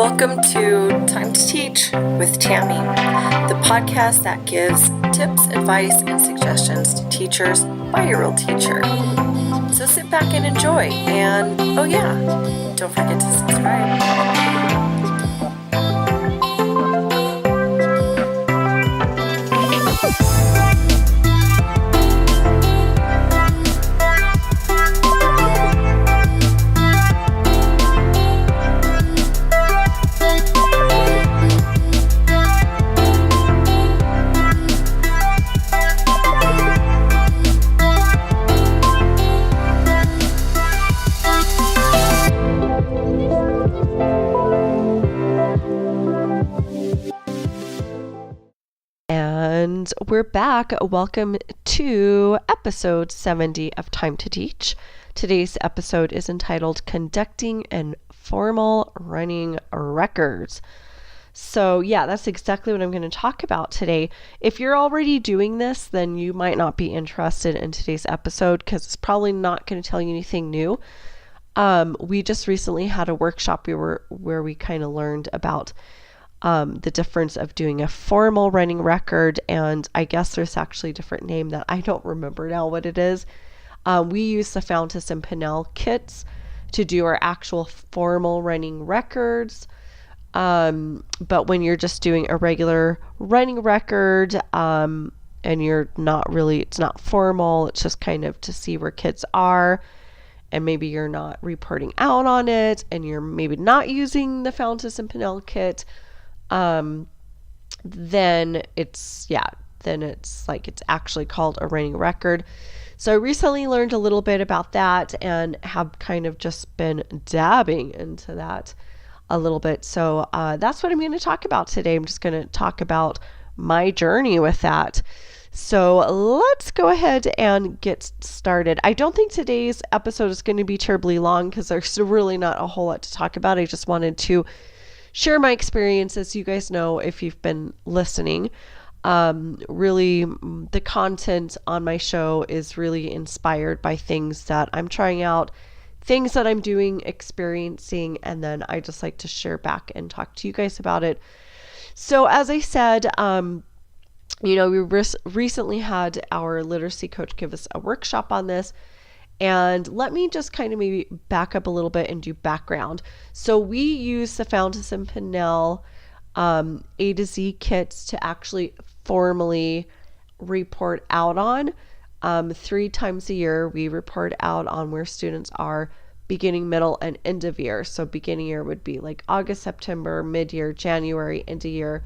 Welcome to Time to Teach with Tammy, the podcast that gives tips, advice, and suggestions to teachers by a real teacher. So sit back and enjoy. And oh yeah, don't forget to subscribe. And we're back. Welcome to episode 70 of Time to Teach. Today's episode is entitled Conducting Informal Running Records. So yeah, that's exactly what I'm going to talk about today. If you're already doing this, then you might not be interested in today's episode because it's probably not going to tell you anything new. We just recently had a workshop where we kind of learned about the difference of doing a formal running record, and I guess there's actually a different name that I don't remember now what it is. We use the Fountas and Pinnell kits to do our actual formal running records, but when you're just doing a regular running record, and you're not really, it's not formal, it's just kind of to see where kids are, and maybe you're not reporting out on it, and you're maybe not using the Fountas and Pinnell kit, then it's like it's actually called a running record. So I recently learned a little bit about that and have kind of just been dabbing into that a little bit. So that's what I'm going to talk about today. I'm just going to talk about my journey with that. So let's go ahead and get started. I don't think today's episode is going to be terribly long because there's really not a whole lot to talk about. I just wanted to share my experiences. You guys know if you've been listening. Really, the content on my show is really inspired by things that I'm trying out, things that I'm doing, experiencing, and then I just like to share back and talk to you guys about it. So as I said, we recently had our literacy coach give us a workshop on this. And let me just kind of maybe back up a little bit and do background. So we use the Fountas and Pinnell A to Z kits to actually formally report out on. 3 times a year, we report out on where students are beginning, middle, and end of year. So beginning year would be like August, September, mid-year, January, end of year,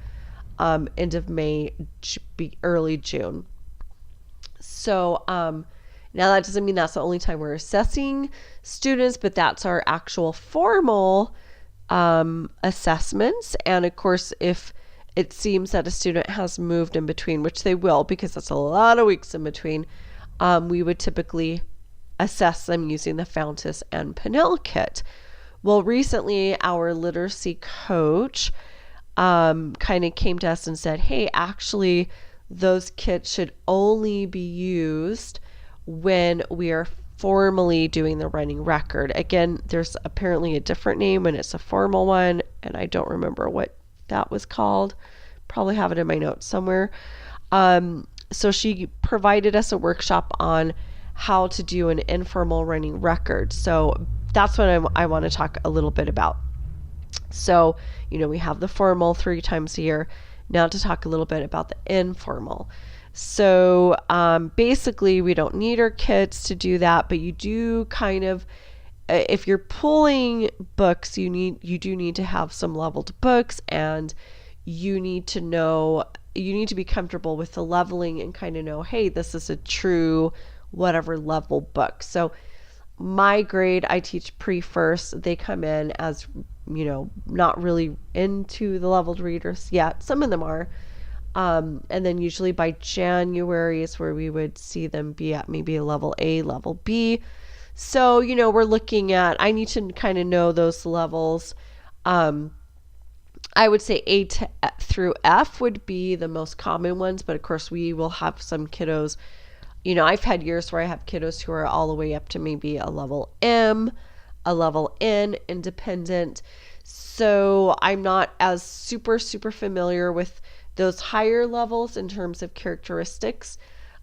end of May, early June. So, now that doesn't mean that's the only time we're assessing students, but that's our actual formal assessments. And of course, if it seems that a student has moved in between, which they will, because that's a lot of weeks in between, we would typically assess them using the Fountas and Pinnell kit. Well, recently our literacy coach kind of came to us and said, hey, actually, those kits should only be used when we are formally doing the running record. Again, there's apparently a different name when it's a formal one, and I don't remember what that was called. Probably have it in my notes somewhere. So she provided us a workshop on how to do an informal running record. So that's what I want to talk a little bit about. So, we have the formal 3 times a year. Now to talk a little bit about the informal. So basically, we don't need our kits to do that, but you do kind of, if you're pulling books, you do need to have some leveled books, and you need to be comfortable with the leveling and kind of know, hey, this is a true whatever level book. So my grade, I teach pre-first. They come in as, not really into the leveled readers yet. Some of them are. And then usually by January is where we would see them be at maybe a level A, level B. So, we're looking at, I need to kind of know those levels. I would say A through F would be the most common ones, but of course we will have some kiddos, I've had years where I have kiddos who are all the way up to maybe a level M. a level in, independent. So I'm not as super familiar with those higher levels in terms of characteristics.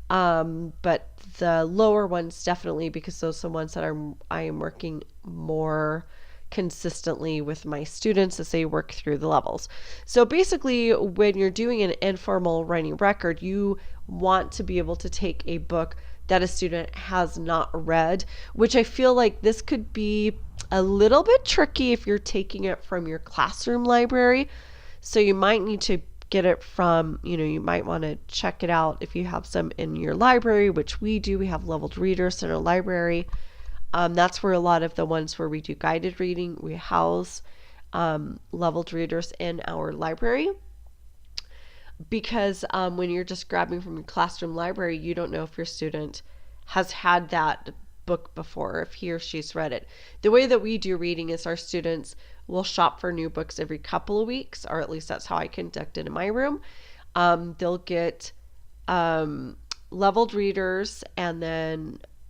But the lower ones definitely, because those are the ones that I am working more consistently with my students as they work through the levels. So basically, when you're doing an informal writing record, you want to be able to take a book that a student has not read, which I feel like this could be a little bit tricky if you're taking it from your classroom library. So you might need to get it from, you might want to check it out if you have some in your library, which we do. We have leveled readers in our library. That's where a lot of the ones where we do guided reading, we house leveled readers in our library. Because when you're just grabbing from your classroom library, you don't know if your student has had that book before, if he or she's read it. The way that we do reading is our students will shop for new books every couple of weeks, or at least that's how I conduct it in my room. They'll get leveled readers, and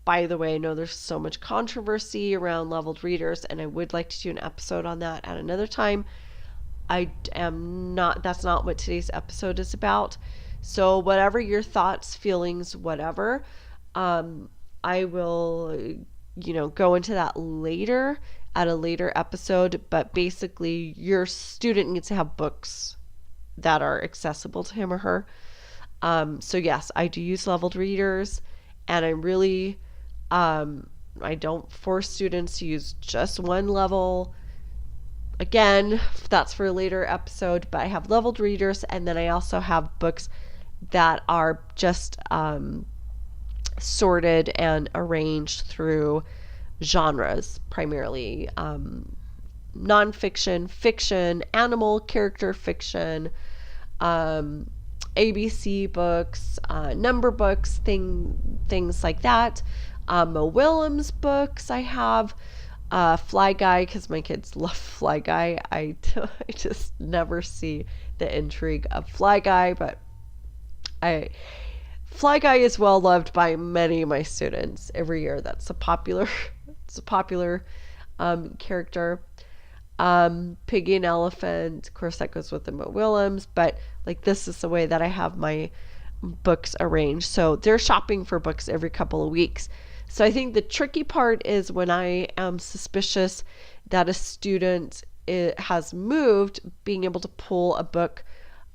by the way, I know there's so much controversy around leveled readers, and I would like to do an episode on that at another time. That's not what today's episode is about. So whatever your thoughts, feelings, whatever, I will, go into that later at a later episode. But basically, your student needs to have books that are accessible to him or her. So yes, I do use leveled readers, and I don't force students to use just one level. Again, that's for a later episode, but I have leveled readers, and then I also have books that are just sorted and arranged through genres, primarily nonfiction, fiction, animal character fiction, ABC books, number books, things like that. Mo Willems books I have. Fly Guy, because my kids love Fly Guy. I just never see the intrigue of Fly Guy, but Fly Guy is well loved by many of my students every year. That's a popular character. Piggy and Elephant, of course, that goes with the Mo Willems, but like this is the way that I have my books arranged. So they're shopping for books every couple of weeks. So I think the tricky part is when I am suspicious that a student has moved, being able to pull a book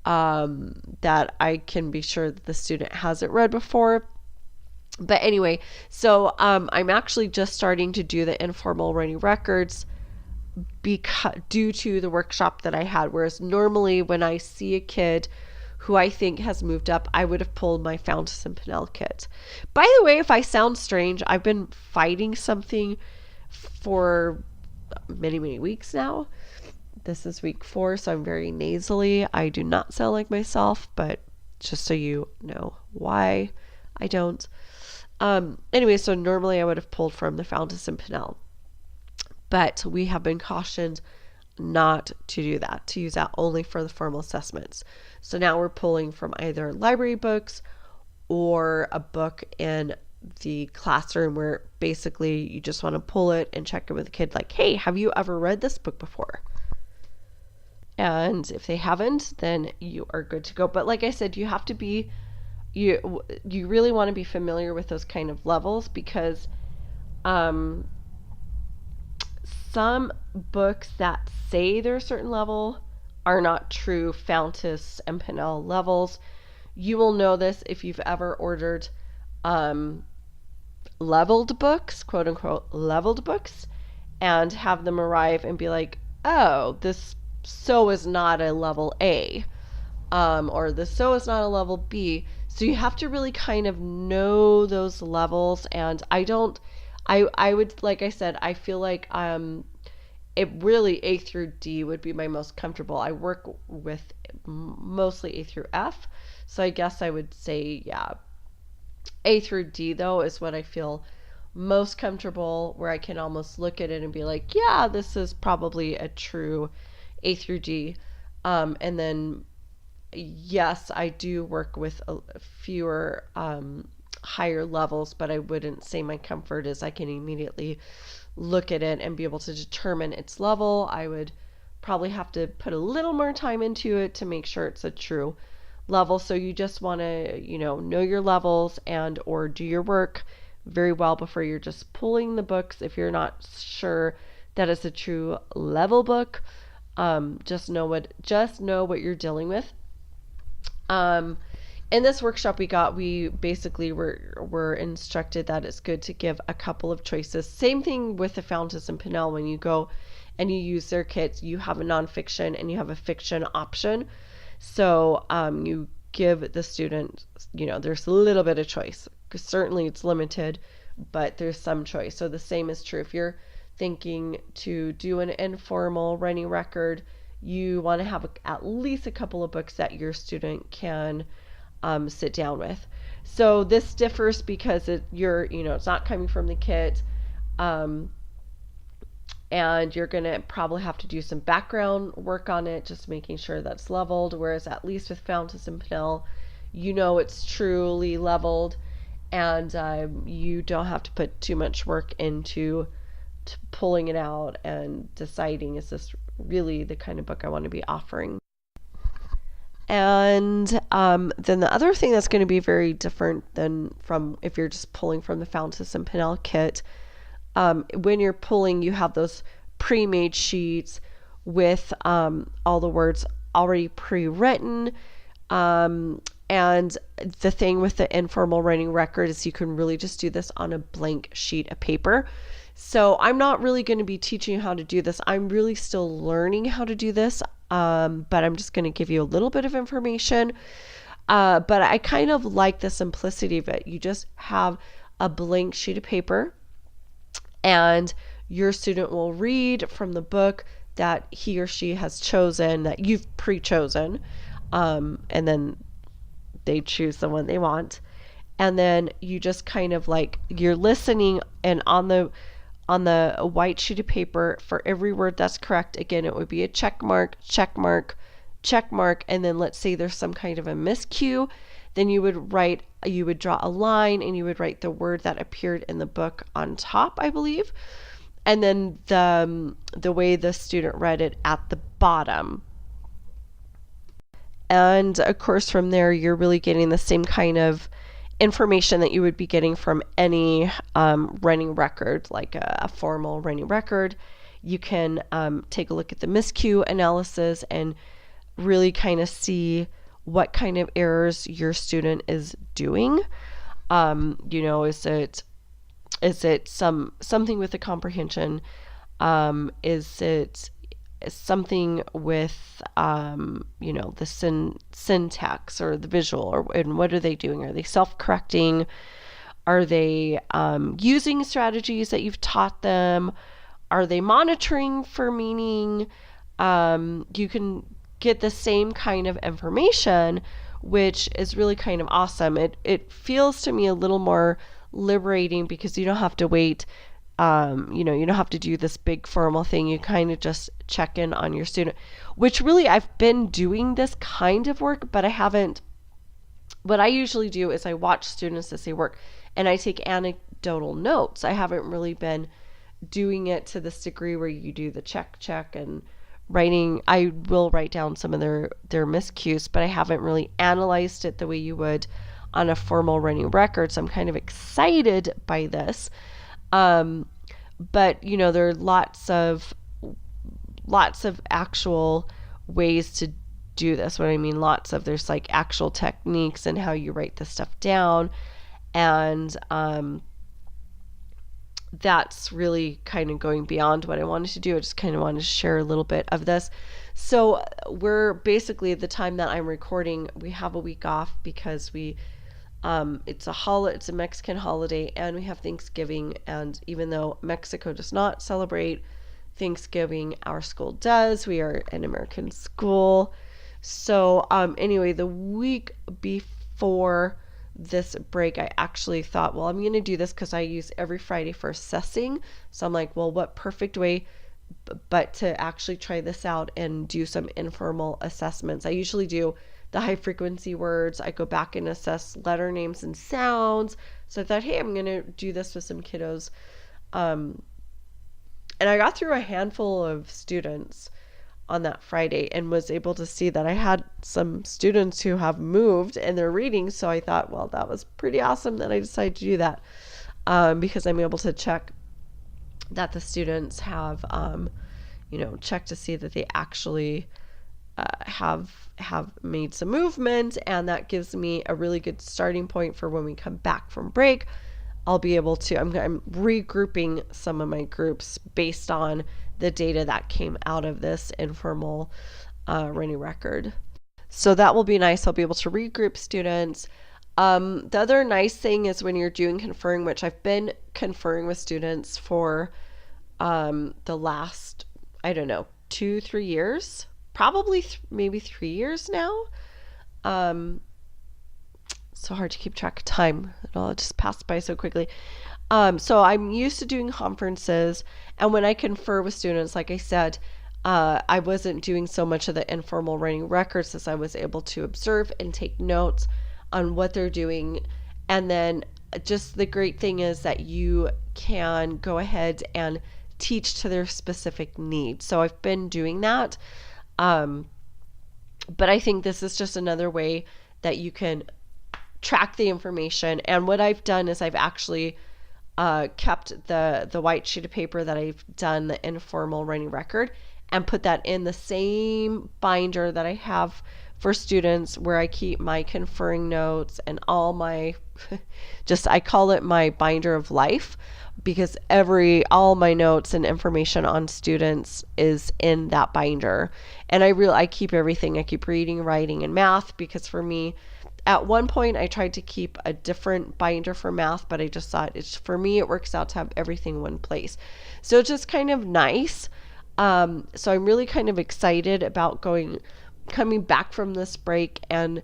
that I can be sure that the student hasn't read before. But anyway, so I'm actually just starting to do the informal writing records due to the workshop that I had, whereas normally when I see a kid who I think has moved up, I would have pulled my Fountas and Pinnell kit. By the way, if I sound strange, I've been fighting something for many weeks now. This is week 4, so I'm very nasally. I do not sound like myself, but just so you know why I don't. Anyway, so normally I would have pulled from the Fountas and Pinnell, but we have been cautioned not to do that, to use that only for the formal assessments. So now we're pulling from either library books or a book in the classroom where basically you just want to pull it and check it with the kid like, hey, have you ever read this book before? And if they haven't, then you are good to go. But like I said, you have to be, you really want to be familiar with those kind of levels, because some books that say they're a certain level are not true Fountas and Pinnell levels. You will know this if you've ever ordered leveled books, quote unquote leveled books, and have them arrive and be like, oh, this so is not a level A, or this so is not a level B. So you have to really kind of know those levels, and I would, like I said, I feel like it really A through D would be my most comfortable. I work with mostly A through F, so I guess I would say, yeah, A through D though is what I feel most comfortable, where I can almost look at it and be like, yeah, this is probably a true A through D. And then yes, I do work with fewer higher levels, but I wouldn't say my comfort is I can immediately look at it and be able to determine its level. I would probably have to put a little more time into it to make sure it's a true level. So you just want to, know your levels and or do your work very well before you're just pulling the books. If you're not sure that it's a true level book, just know what you're dealing with. In this workshop we basically were instructed that it's good to give a couple of choices. Same thing with the Fountas and Pinnell. When you go and you use their kits, you have a nonfiction and you have a fiction option. So you give the student, there's a little bit of choice. Certainly it's limited, but there's some choice. So the same is true if you're thinking to do an informal running record. You want to have at least a couple of books that your student can sit down with. So this differs because it's not coming from the kit, and you're going to probably have to do some background work on it, just making sure that's leveled. Whereas at least with Fountas and Pinnell, it's truly leveled, and you don't have to put too much work into pulling it out and deciding, is this really the kind of book I want to be offering? And then the other thing that's going to be very different than from if you're just pulling from the Fountas and Pinnell kit, when you're pulling, you have those pre-made sheets with all the words already pre-written. And the thing with the informal writing record is you can really just do this on a blank sheet of paper. So I'm not really going to be teaching you how to do this. I'm really still learning how to do this, but I'm just going to give you a little bit of information. But I kind of like the simplicity of it. You just have a blank sheet of paper, and your student will read from the book that he or she has chosen, that you've pre-chosen, and then they choose the one they want. And then you just kind of you're listening, and on the white sheet of paper, for every word that's correct, again, it would be a check mark, check mark, check mark, and then let's say there's some kind of a miscue, then you would draw a line and you would write the word that appeared in the book on top, I believe, and then the way the student read it at the bottom. And of course from there you're really getting the same kind of information that you would be getting from any running record, like a formal running record. You can take a look at the miscue analysis and really kind of see what kind of errors your student is doing. Is it something with the comprehension? Is it something with the syntax or the visual, and what are they doing? Are they self-correcting? Are they using strategies that you've taught them? Are they monitoring for meaning? You can get the same kind of information, which is really kind of awesome. It feels to me a little more liberating because you don't have to wait. You don't have to do this big formal thing. You kind of just check in on your student, which really I've been doing this kind of work, but I haven't. What I usually do is I watch students as they work and I take anecdotal notes. I haven't really been doing it to this degree where you do the check and writing. I will write down some of their miscues, but I haven't really analyzed it the way you would on a formal running record. So I'm kind of excited by this. But there are lots of actual ways to do this. What I mean, there's actual techniques and how you write this stuff down. And, that's really kind of going beyond what I wanted to do. I just kind of wanted to share a little bit of this. So we're basically, at the time that I'm recording, we have a week off because it's a Mexican holiday and we have Thanksgiving. And even though Mexico does not celebrate Thanksgiving, our school does. We are an American school. So anyway, the week before this break, I actually thought, well, I'm going to do this because I use every Friday for assessing. So I'm like, well, what perfect way but to actually try this out and do some informal assessments. I usually do the high frequency words. I go back and assess letter names and sounds. So I thought, hey, I'm going to do this with some kiddos And I got through a handful of students on that Friday and was able to see that I had some students who have moved in their reading. So I thought, well, that was pretty awesome that I decided to do that, because I'm able to check that the students have, checked to see that they actually have made some movement, and that gives me a really good starting point for when we come back from break. I'll be able to, I'm regrouping some of my groups based on the data that came out of this informal running record. So that will be nice. I'll be able to regroup students. The other nice thing is when you're doing conferring, which I've been conferring with students for the last, 2-3 years, probably maybe 3 years now. So hard to keep track of time. It all just passed by so quickly. So I'm used to doing conferences, and when I confer with students, like I said, I wasn't doing so much of the informal writing records as I was able to observe and take notes on what they're doing. And then just the great thing is that you can go ahead and teach to their specific needs. So I've been doing that. But I think this is just another way that you can track the information. And what I've done is I've actually kept the white sheet of paper that I've done the informal writing record and put that in the same binder that I have for students, where I keep my conferring notes and all my I call it my binder of life, because all my notes and information on students is in that binder. And I keep everything. I keep reading, writing, and math, because for me, at one point I tried to keep a different binder for math, but I just thought for me it works out to have everything in one place. So it's just kind of nice. So I'm really kind of excited about coming back from this break and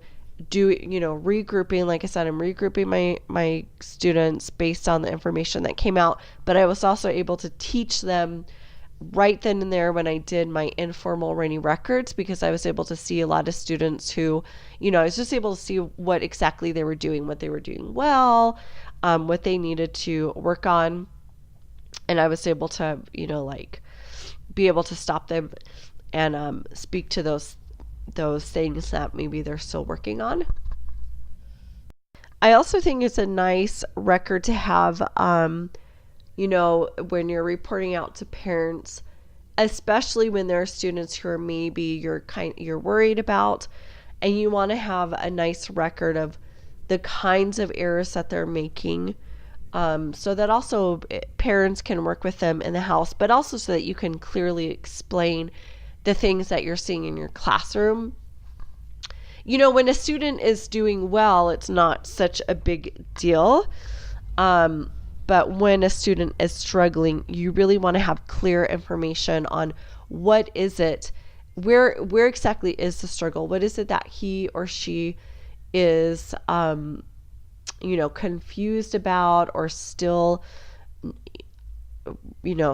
regrouping. Like I said, I'm regrouping my students based on the information that came out, but I was also able to teach them right then and there when I did my informal writing records, because I was able to see a lot of students who, I was just able to see what exactly they were doing, what they were doing well, what they needed to work on. And I was able to, be able to stop them and speak to those things that maybe they're still working on. I also think it's a nice record to have, when you're reporting out to parents, especially when there are students who are maybe you're worried about, and you want to have a nice record of the kinds of errors that they're making, so that also parents can work with them in the house, but also so that you can clearly explain the things that you're seeing in your classroom. When a student is doing well, it's not such a big deal. But when a student is struggling, you really want to have clear information on what is it, where exactly is the struggle? What is it that he or she is, confused about, or still,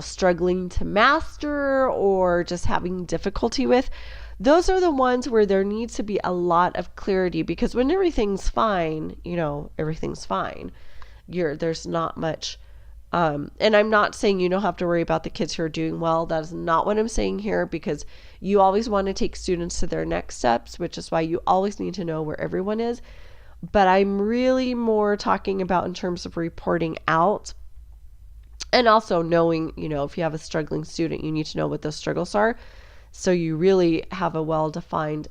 struggling to master, or just having difficulty with? Those are the ones where there needs to be a lot of clarity, because when everything's fine, everything's fine. There's not much, and I'm not saying you don't have to worry about the kids who are doing well. That is not what I'm saying here, because you always want to take students to their next steps, which is why you always need to know where everyone is. But I'm really more talking about in terms of reporting out, and also knowing, if you have a struggling student, you need to know what those struggles are, so you really have a well-defined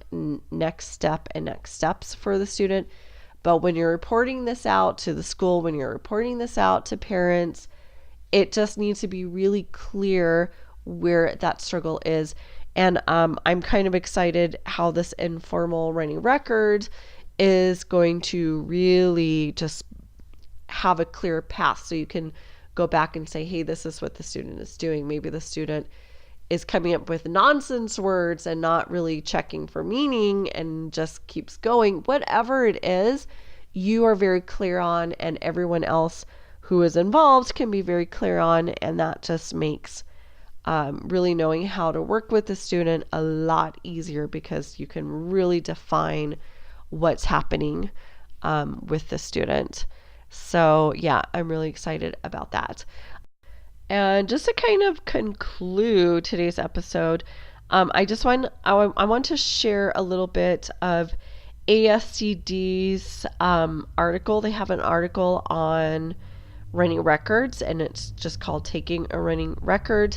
next step and next steps for the student. But when you're reporting this out to the school, when you're reporting this out to parents, it just needs to be really clear where that struggle is. And I'm kind of excited how this informal writing record is going to really just have a clear path, so you can go back and say, hey, this is what the student is doing. Maybe the student is coming up with nonsense words and not really checking for meaning and just keeps going. Whatever it is, you are very clear on, and everyone else who is involved can be very clear on, and that just makes really knowing how to work with the student a lot easier, because you can really define what's happening with the student. So yeah, I'm really excited about that. And just to kind of conclude today's episode, I want to share a little bit of ASCD's article. They have an article on running records, and it's just called Taking a Running Record.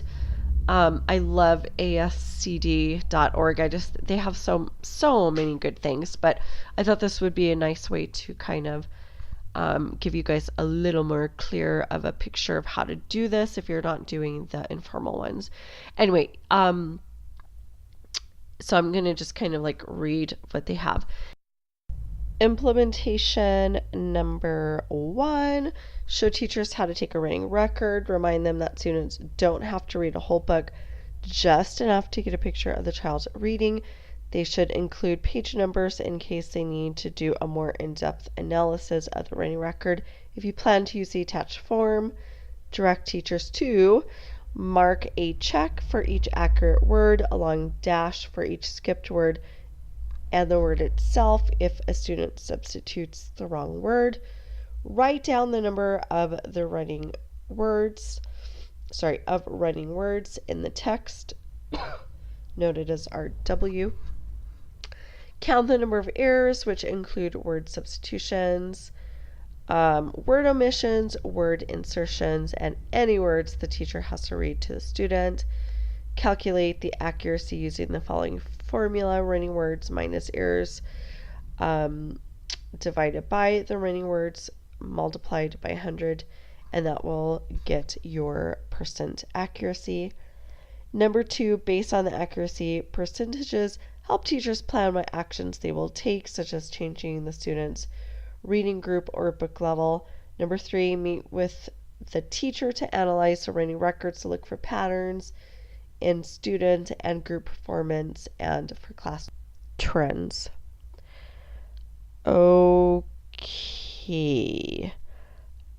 I love ascd.org. They have so many good things, but I thought this would be a nice way to kind of give you guys a little more clear of a picture of how to do this if you're not doing the informal ones. Anyway, so I'm going to just kind of like read what they have. Implementation number 1, show teachers how to take a running record. Remind them that students don't have to read a whole book, just enough to get a picture of the child's reading. They should include page numbers in case they need to do a more in-depth analysis of the running record. If you plan to use the attached form, direct teachers to mark a check for each accurate word, a long dash for each skipped word, and the word itself if a student substitutes the wrong word. Write down the number of the running words in the text, noted as RW. Count the number of errors, which include word substitutions, word omissions, word insertions, and any words the teacher has to read to the student. Calculate the accuracy using the following formula: running words minus errors divided by the running words multiplied by 100, and that will get your percent accuracy. Number 2, based on the accuracy percentages, help teachers plan what actions they will take, such as changing the student's reading group or book level. Number 3, meet with the teacher to analyze the running records to look for patterns in student and group performance and for class trends. Okay.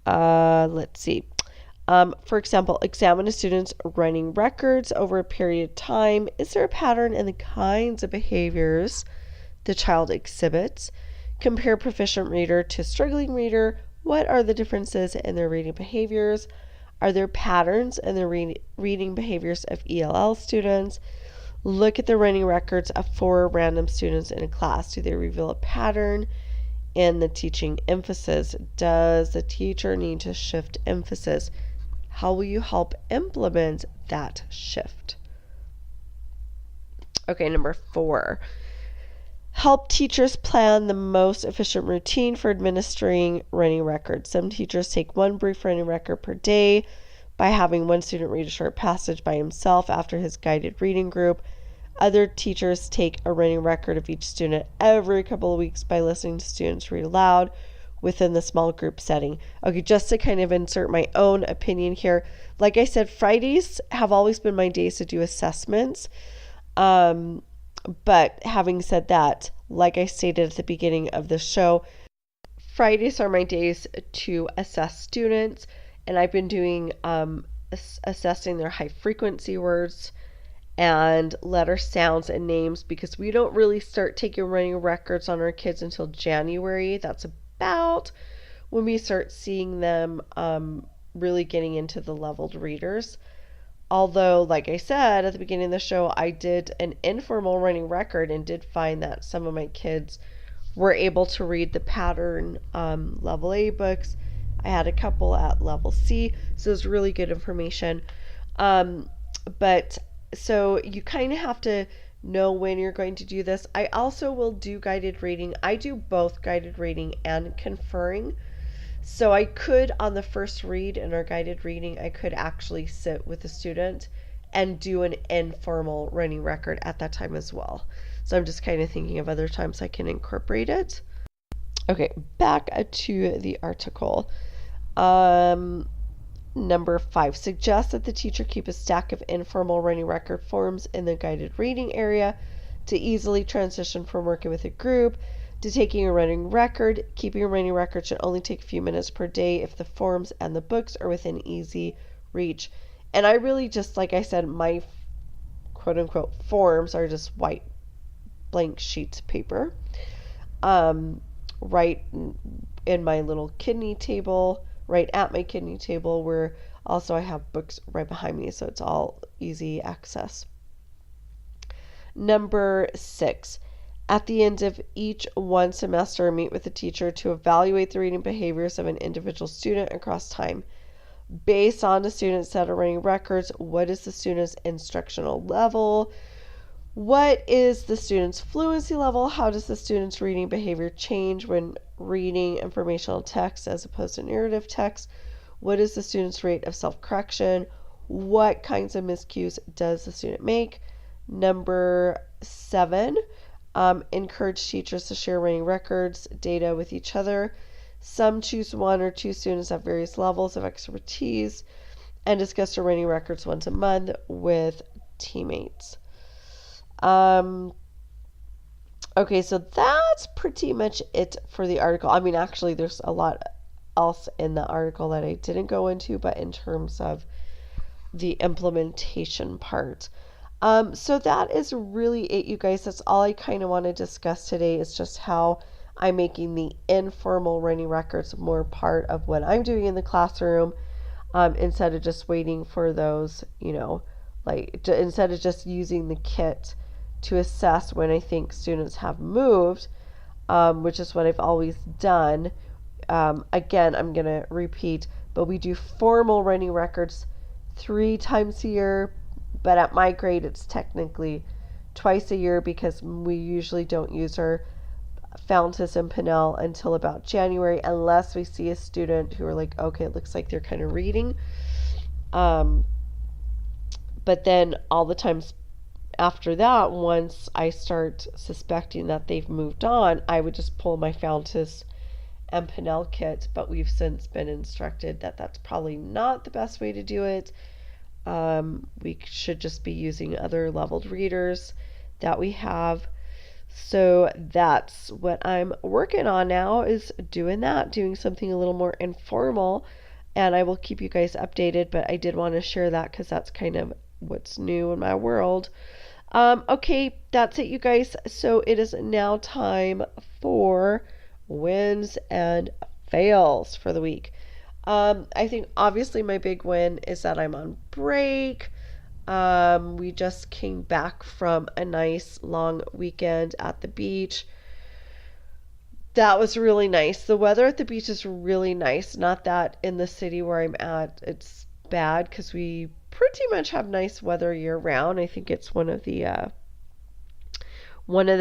Let's see. For example, examine a student's running records over a period of time. Is there a pattern in the kinds of behaviors the child exhibits? Compare proficient reader to struggling reader. What are the differences in their reading behaviors? Are there patterns in the reading behaviors of ELL students? Look at the running records of 4 random students in a class. Do they reveal a pattern in the teaching emphasis? Does the teacher need to shift emphasis? How will you help implement that shift? Okay, number 4. Help teachers plan the most efficient routine for administering running records. Some teachers take 1 brief running record per day by having 1 student read a short passage by himself after his guided reading group. Other teachers take a running record of each student every couple of weeks by listening to students read aloud within the small group setting. Okay, just to kind of insert my own opinion here. Like I said, Fridays have always been my days to do assessments. But having said that, like I stated at the beginning of the show, Fridays are my days to assess students, and I've been doing assessing their high frequency words and letter sounds and names, because we don't really start taking running records on our kids until January. That's about when we start seeing them really getting into the leveled readers. Although, like I said at the beginning of the show, I did an informal running record and did find that some of my kids were able to read the pattern level A books. I had a couple at level C, so it was really good information. But so you kind of have to know when you're going to do this. I also will do guided reading. I do both guided reading and conferring. So I could, on the first read in our guided reading, I could actually sit with the student and do an informal running record at that time as well. So I'm just kind of thinking of other times I can incorporate it. Okay, back to the article. Number 5, suggest that the teacher keep a stack of informal running record forms in the guided reading area to easily transition from working with a group to taking a running record. Keeping a running record should only take a few minutes per day if the forms and the books are within easy reach. And I really just, like I said, my quote unquote forms are just white blank sheets of paper. Right in my little kidney table, right at my kidney table, where Also, I have books right behind me, so it's all easy access. Number 6, at the end of each one semester, meet with the teacher to evaluate the reading behaviors of an individual student across time. Based on the students that are running records, what is the student's instructional level? What is the student's fluency level? How does the student's reading behavior change when reading informational text as opposed to narrative text? What is the student's rate of self-correction? What kinds of miscues does the student make? Number 7, encourage teachers to share reading records data with each other. Some choose 1 or 2 students at various levels of expertise and discuss their reading records once a month with teammates. Okay, so that's pretty much it for the article. I mean, actually, there's a lot else in the article that I didn't go into, but in terms of the implementation part. So that is really it, you guys. That's all I kind of want to discuss today, is just how I'm making the informal reading records more part of what I'm doing in the classroom, instead of just waiting for those, instead of just using the kit to assess when I think students have moved, which is what I've always done. Again, I'm going to repeat, but we do formal reading records 3 times a year, but at my grade it's technically twice a year because we usually don't use our Fountas and Pinnell until about January, unless we see a student who are like, okay, it looks like they're kind of reading. But then all the times after that, once I start suspecting that they've moved on, I would just pull my Fountas and Pinnell kit, but we've since been instructed that that's probably not the best way to do it. We should just be using other leveled readers that we have. So that's what I'm working on now, is doing something a little more informal, and I will keep you guys updated, but I did want to share that because that's kind of what's new in my world. Okay, that's it, you guys. So it is now time for wins and fails for the week. I think obviously my big win is that I'm on break. We just came back from a nice long weekend at the beach. That was really nice. The weather at the beach is really nice. Not that in the city where I'm at it's bad, because we pretty much have nice weather year round. I think it's one of the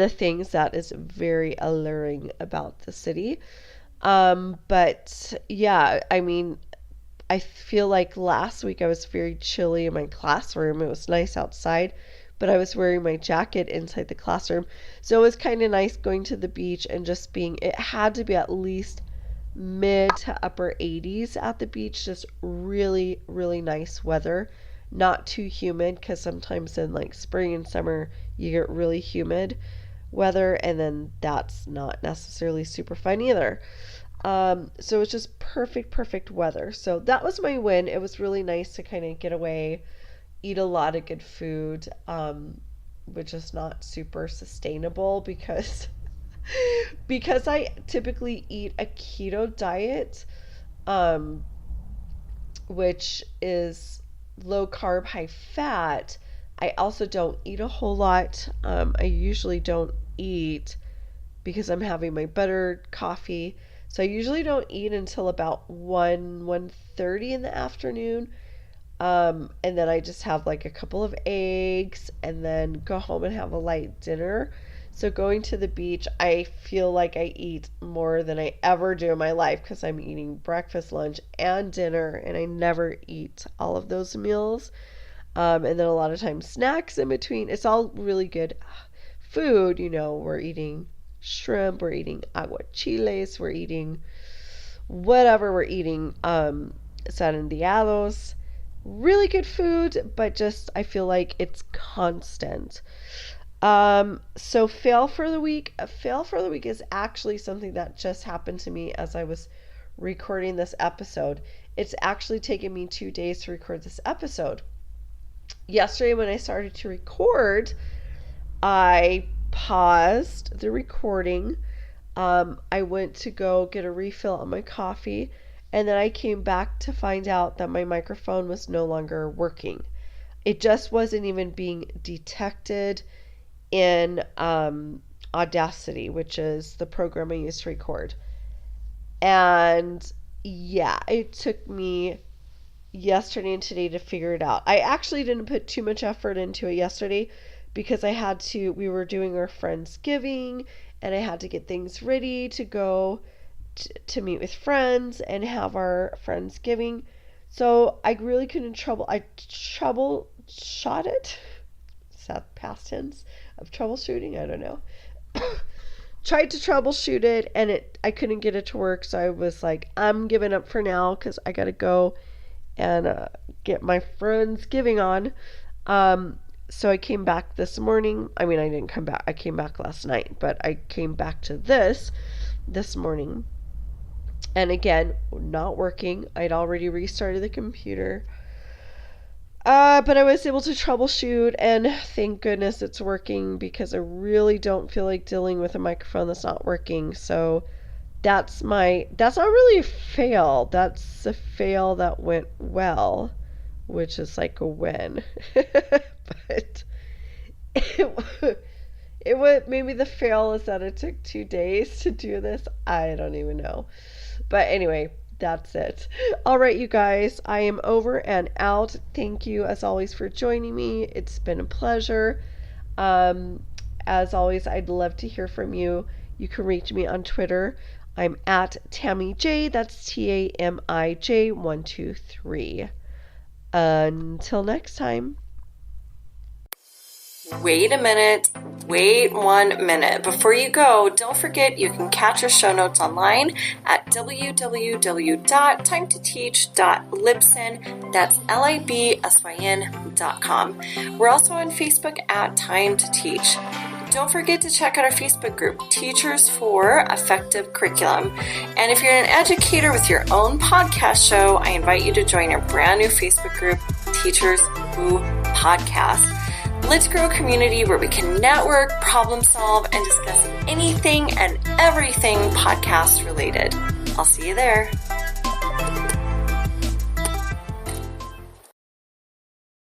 things that is very alluring about the city. But yeah, I mean, I feel like last week I was very chilly in my classroom. It was nice outside, but I was wearing my jacket inside the classroom. So it was kind of nice going to the beach and just it had to be at least mid to upper 80s at the beach. Just really, really nice weather. Not too humid, because sometimes in like spring and summer you get really humid weather, and then that's not necessarily super fun either. So it's just perfect weather. So that was my win. It was really nice to kind of get away, eat a lot of good food, which is not super sustainable because because I typically eat a keto diet, which is low carb, high fat. I also don't eat a whole lot. I usually don't eat because I'm having my buttered coffee. So I usually don't eat until about 1:30 in the afternoon. And then I just have like a couple of eggs and then go home and have a light dinner. So going to the beach, I feel like I eat more than I ever do in my life because I'm eating breakfast, lunch, and dinner, and I never eat all of those meals. And then a lot of times snacks in between. It's all really good food. We're eating shrimp, we're eating aguachiles, we're eating whatever we're eating, zarandeados. Really good food, but just I feel like it's constant. So fail for the week. A fail for the week is actually something that just happened to me as I was recording this episode. It's actually taken me 2 days to record this episode. Yesterday when I started to record, I paused the recording. I went to go get a refill on my coffee, And then I came back to find out that my microphone was no longer working. It just wasn't even being detected in Audacity, which is the program I use to record. And yeah, it took me yesterday and today to figure it out. I actually didn't put too much effort into it yesterday because we were doing our Friendsgiving and I had to get things ready to go to meet with friends and have our Friendsgiving. So I really couldn't troubleshot it. Is that past tense of troubleshooting? I don't know. Tried to troubleshoot it and I couldn't get it to work. So I was like, I'm giving up for now because I got to go and get my Friendsgiving on. So I came back this morning. I mean, I didn't come back. I came back last night, but I came back to this morning. And again, not working. I'd already restarted the computer. But I was able to troubleshoot, and thank goodness it's working because I really don't feel like dealing with a microphone that's not working. So that's not really a fail. That's a fail that went well, which is like a win. But maybe the fail is that it took 2 days to do this. I don't even know. But anyway, that's it. All right, you guys, I am over and out. Thank you, as always, for joining me. It's been a pleasure. As always, I'd love to hear from you. You can reach me on Twitter. I'm at Tammy J. That's TAMIJ123. Until next time. Wait a minute. Wait 1 minute. Before you go, don't forget you can catch our show notes online at www.timetoteach.libsyn. That's libsyn.com. We're also on Facebook at Time to Teach. Don't forget to check out our Facebook group, Teachers for Effective Curriculum. And if you're an educator with your own podcast show, I invite you to join our brand new Facebook group, Teachers Who Podcast. Let's grow a community where we can network, problem solve, and discuss anything and everything podcast related. I'll see you there.